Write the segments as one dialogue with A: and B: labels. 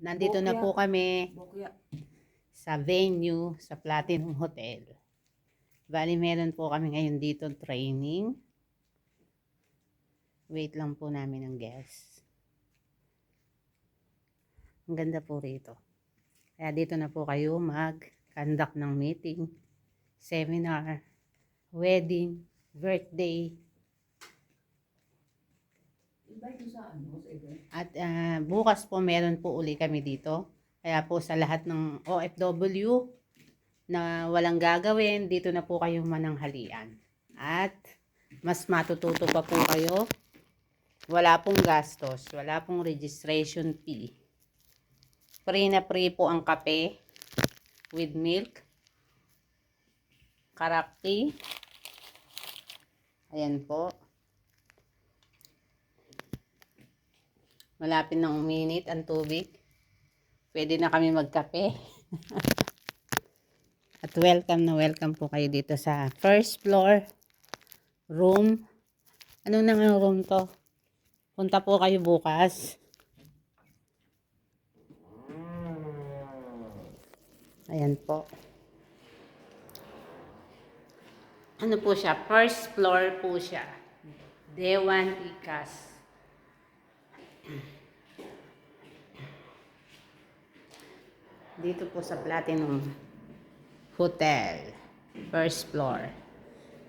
A: Nandito na po kami sa venue sa Platinum Hotel. Bali, meron po kami ngayon dito training. Wait lang po namin ang guests. Ang ganda po rito. Kaya dito na po kayo mag-conduct ng meeting, seminar, wedding, birthday. At bukas po meron po uli kami dito. Kaya po sa lahat ng OFW na walang gagawin, dito na po kayo mananghalian. At mas matututo pa po kayo. Wala pong gastos, wala pong registration fee. Free na free po ang kape with milk, karak tea. Ayan po. Malapit na uminit ang tubig. Pwede na kami magkape. At welcome na welcome po kayo dito sa first floor room. Ano na nga room to? Punta po kayo bukas. Ayan po. Ano po siya? First floor po siya. Dewan Ikas. Dito po sa Platinum Hotel. First floor.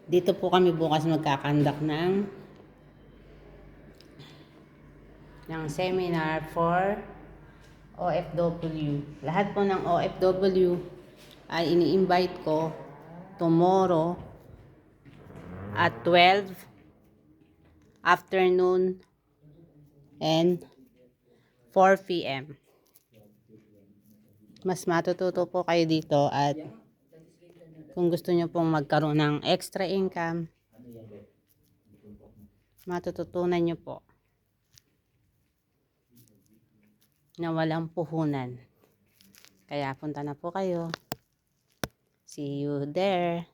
A: Dito po kami bukas magkakandak ng seminar for OFW. Lahat po ng OFW ay ini-invite ko tomorrow at 12 afternoon and 4 p.m. Mas matututo po kayo dito at kung gusto nyo pong magkaroon ng extra income, matututunan nyo po na walang puhunan. Kaya punta na po kayo. See you there.